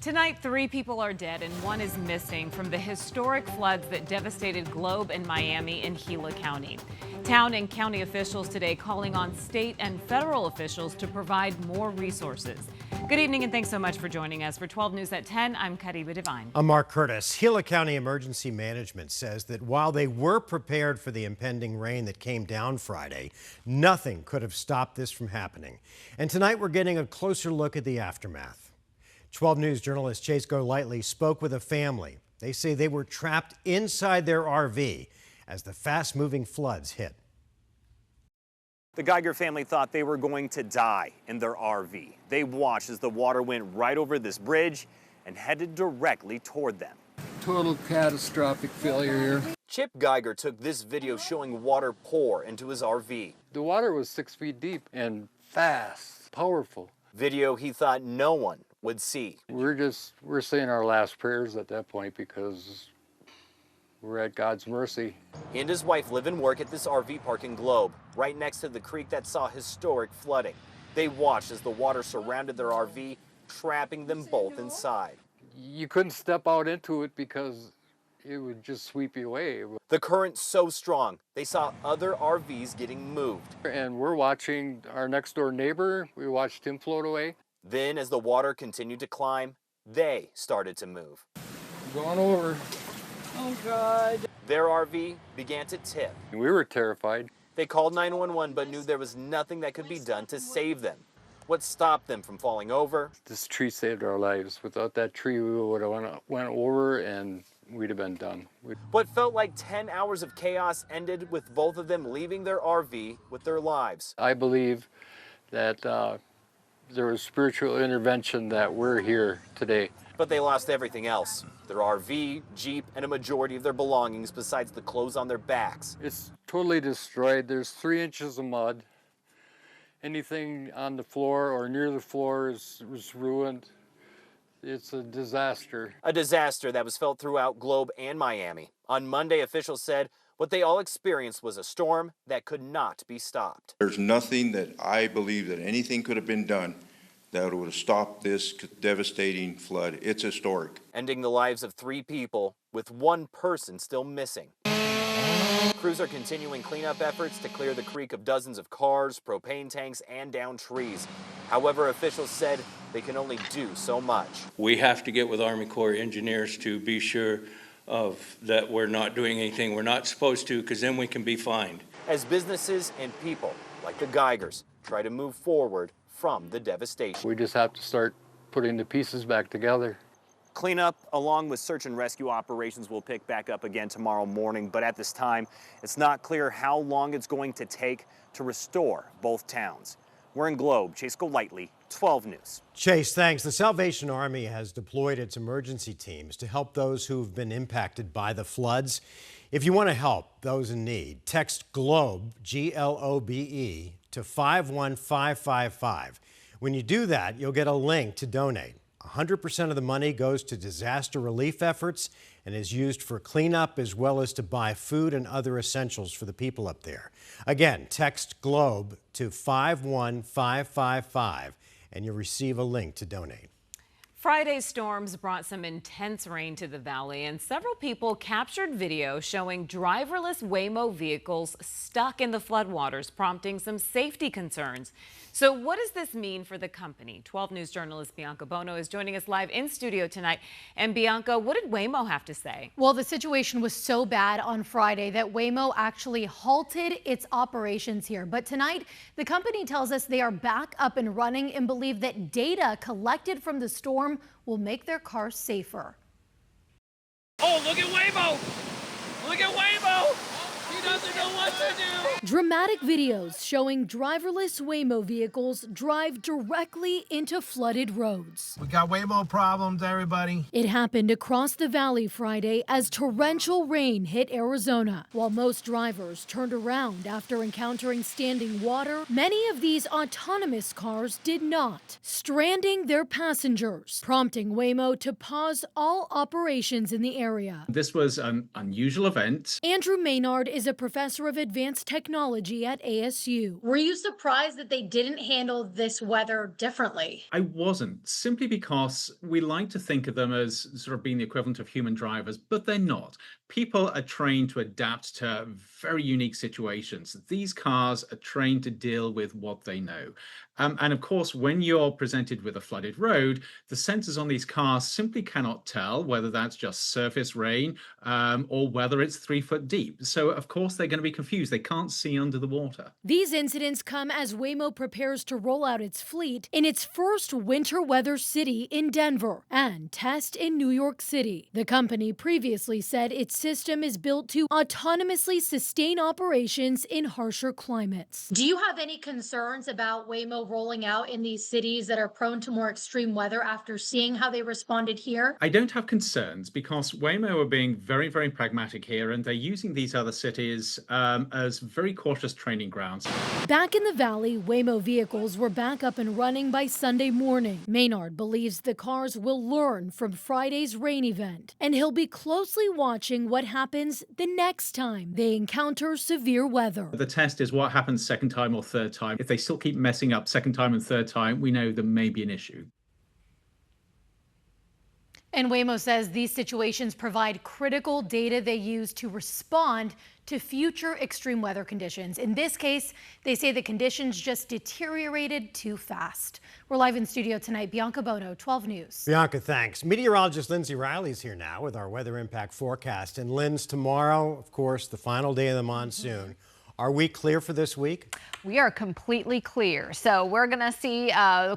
Tonight, 3 people are dead and 1 is missing from the historic floods that devastated Globe and Miami in Gila County. Town and county officials today calling on state and federal officials to provide more resources. Good evening and thanks so much for joining us. For 12 News at 10, I'm Kariba Devine. I'm Mark Curtis. Gila County Emergency Management says that while they were prepared for the impending rain that came down Friday, nothing could have stopped this from happening. And tonight we're getting a closer look at the aftermath. 12 News journalist Chase Golightly spoke with a family. They say they were trapped inside their RV as the fast-moving floods hit. The Geiger family thought they were going to die in their RV. They watched as the water went right over this bridge and headed directly toward them. Total catastrophic failure here. Chip Geiger took this video showing water pour into his RV. The water was 6 feet deep and fast, powerful. Video he thought no one would see. We're saying our last prayers at that point because we're at God's mercy. He and his wife live and work at this RV park in Globe, right next to the creek that saw historic flooding. They watched as the water surrounded their RV, trapping them both inside. You couldn't step out into it because it would just sweep you away. The current so strong, they saw other RVs getting moved. And we're watching our next door neighbor. We watched him float away. Then, as the water continued to climb, they started to move. Going over. Oh, God. Their RV began to tip. We were terrified. They called 911, but knew there was nothing that could be done to save them. What stopped them from falling over? This tree saved our lives. Without that tree, we would have went over and we'd have been done. What felt like 10 hours of chaos ended with both of them leaving their RV with their lives. I believe that there was spiritual intervention that we're here today. But they lost everything else. Their RV, Jeep, and a majority of their belongings besides the clothes on their backs. It's totally destroyed. There's 3 inches of mud. Anything on the floor or near the floor was ruined. It's a disaster. A disaster that was felt throughout Globe and Miami. On Monday, officials said what they all experienced was a storm that could not be stopped. There's nothing that I believe that anything could have been done that would have stopped this devastating flood. It's historic. Ending the lives of 3 people, with 1 person still missing. Crews are continuing cleanup efforts to clear the creek of dozens of cars, propane tanks, and downed trees. However, officials said they can only do so much. We have to get with Army Corps engineers to be sure of that we're not doing anything we're not supposed to, because then we can be fined. As businesses and people, like the Geigers, try to move forward from the devastation. We just have to start putting the pieces back together. Cleanup, along with search and rescue operations, will pick back up again tomorrow morning, but at this time, it's not clear how long it's going to take to restore both towns. We're in Globe. Chase Golightly, 12 News. Chase, thanks. The Salvation Army has deployed its emergency teams to help those who've been impacted by the floods. If you want to help those in need, text GLOBE, G-L-O-B-E, to 51555. When you do that, you'll get a link to donate. 100% of the money goes to disaster relief efforts and is used for cleanup as well as to buy food and other essentials for the people up there. Again, text GLOBE to 51555 and you'll receive a link to donate. Friday's storms brought some intense rain to the valley, and several people captured video showing driverless Waymo vehicles stuck in the floodwaters, prompting some safety concerns. So what does this mean for the company? 12 News journalist Bianca Bono is joining us live in studio tonight. And Bianca, what did Waymo have to say? Well, the situation was so bad on Friday that Waymo actually halted its operations here. But tonight, the company tells us they are back up and running and believe that data collected from the storm will make their cars safer. Oh, look at Waymo! Look at Waymo! He doesn't know what to do! Dramatic videos showing driverless Waymo vehicles drive directly into flooded roads. We got Waymo problems, everybody. It happened across the valley Friday as torrential rain hit Arizona. While most drivers turned around after encountering standing water, many of these autonomous cars did not, stranding their passengers, prompting Waymo to pause all operations in the area. This was an unusual event. Andrew Maynard is is a professor of advanced technology at ASU. Were you surprised that they didn't handle this weather differently? I wasn't, simply because we like to think of them as sort of being the equivalent of human drivers, but they're not. People are trained to adapt to very unique situations. These cars are trained to deal with what they know. And of course, when you're presented with a flooded road, the sensors on these cars simply cannot tell whether that's just surface rain or whether it's 3 foot deep. So, of course, they're going to be confused. They can't see under the water. These incidents come as Waymo prepares to roll out its fleet in its first winter weather city in Denver and test in New York City. The company previously said its system is built to autonomously sustain operations in harsher climates. Do you have any concerns about Waymo rolling out in these cities that are prone to more extreme weather after seeing how they responded here? I don't have concerns because Waymo are being very, very pragmatic here, and they're using these other cities as very cautious training grounds. Back in the valley, Waymo vehicles were back up and running by Sunday morning. Maynard believes the cars will learn from Friday's rain event, and he'll be closely watching what happens the next time they encounter severe weather. The test is what happens second time or third time. If they still keep messing up second time and third time, we know there may be an issue. And Waymo says these situations provide critical data they use to respond to future extreme weather conditions. In this case, they say the conditions just deteriorated too fast. We're live in studio tonight. Bianca Bono, 12 News. Bianca, thanks. Meteorologist Lindsay Riley's here now with our weather impact forecast. And Linz, tomorrow, of course, the final day of the monsoon. Are we clear for this week? We are completely clear. So we're going to see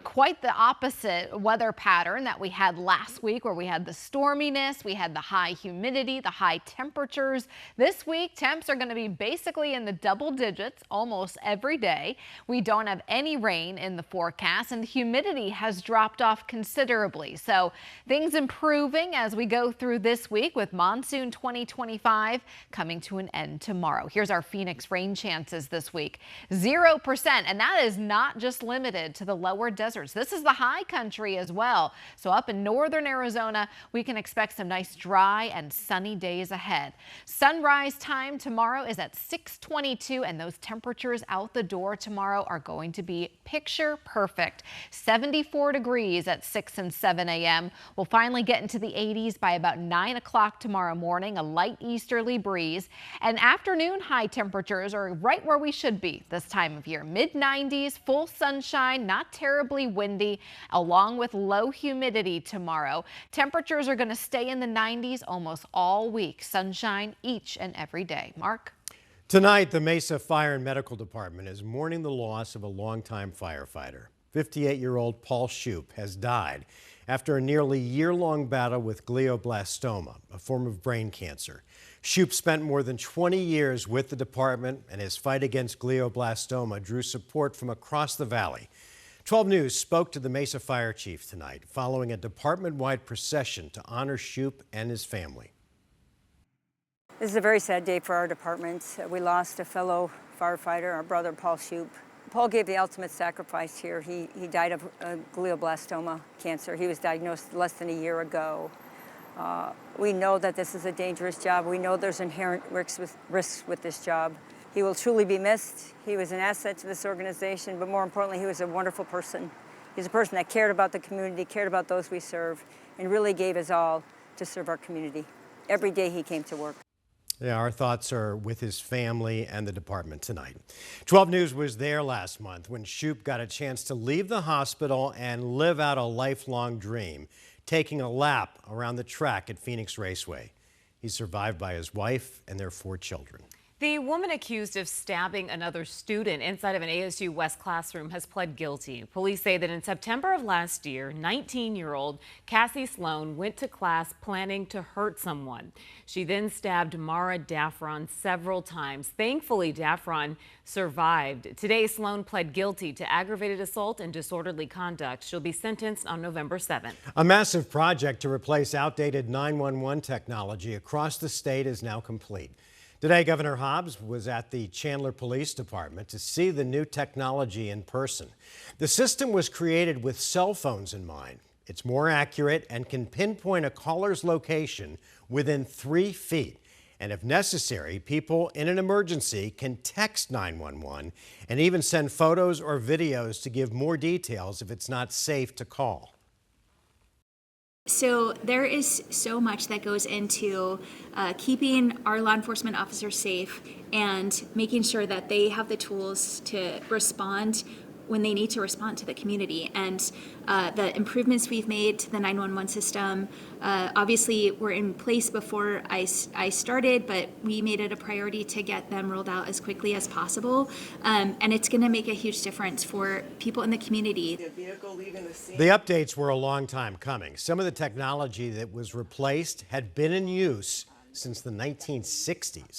quite the opposite weather pattern that we had last week, where we had the storminess, we had the high humidity, the high temperatures. This week, temps are going to be basically in the double digits almost every day. We don't have any rain in the forecast, and the humidity has dropped off considerably. So things improving as we go through this week, with monsoon 2025 coming to an end tomorrow. Here's our Phoenix rain chances this week. 0%, and that is not just limited to the lower deserts. This is the high country as well. So up in northern Arizona, we can expect some nice dry and sunny days ahead. Sunrise time tomorrow is at 6:22, and those temperatures out the door tomorrow are going to be picture perfect. 74 degrees at 6 and 7 a.m. We'll finally get into the 80s by about 9 o'clock tomorrow morning, a light easterly breeze, and afternoon high temperatures are right where we should be this time of year. Mid-90s, full sunshine, not terribly windy, along with low humidity tomorrow. Temperatures are going to stay in the 90s almost all week. Sunshine each and every day. Mark? Tonight, the Mesa Fire and Medical Department is mourning the loss of a longtime firefighter. 58-year-old Paul Shoup has died after a nearly year-long battle with glioblastoma, a form of brain cancer. Shoup spent more than 20 years with the department, and his fight against glioblastoma drew support from across the valley. 12 News spoke to the Mesa Fire Chief tonight following a department-wide procession to honor Shoup and his family. This is a very sad day for our department. We lost a fellow firefighter, our brother Paul Shoup. Paul gave the ultimate sacrifice here. He died of glioblastoma cancer. He was diagnosed less than a year ago. We know that this is a dangerous job. We know there's inherent risks with this job. He will truly be missed. He was an asset to this organization, but more importantly, he was a wonderful person. He's a person that cared about the community, cared about those we serve, and really gave his all to serve our community. Every day he came to work. Yeah, our thoughts are with his family and the department tonight. 12 News was there last month when Shoup got a chance to leave the hospital and live out a lifelong dream, taking a lap around the track at Phoenix Raceway. He's survived by his wife and their 4 children. The woman accused of stabbing another student inside of an ASU West classroom has pled guilty. Police say that in September of last year, 19-year-old Cassie Sloan went to class planning to hurt someone. She then stabbed Mara Daffron several times. Thankfully, Daffron survived. Today, Sloan pled guilty to aggravated assault and disorderly conduct. She'll be sentenced on November 7th. A massive project to replace outdated 911 technology across the state is now complete. Today, Governor Hobbs was at the Chandler Police Department to see the new technology in person. The system was created with cell phones in mind. It's more accurate and can pinpoint a caller's location within 3 feet. And if necessary, people in an emergency can text 911 and even send photos or videos to give more details if it's not safe to call. So there is so much that goes into keeping our law enforcement officers safe and making sure that they have the tools to respond when they need to respond to the community. And the improvements we've made to the 911 system, obviously were in place before I started, but we made it a priority to get them rolled out as quickly as possible. And it's gonna make a huge difference for people in the community. The updates were a long time coming. Some of the technology that was replaced had been in use since the 1960s.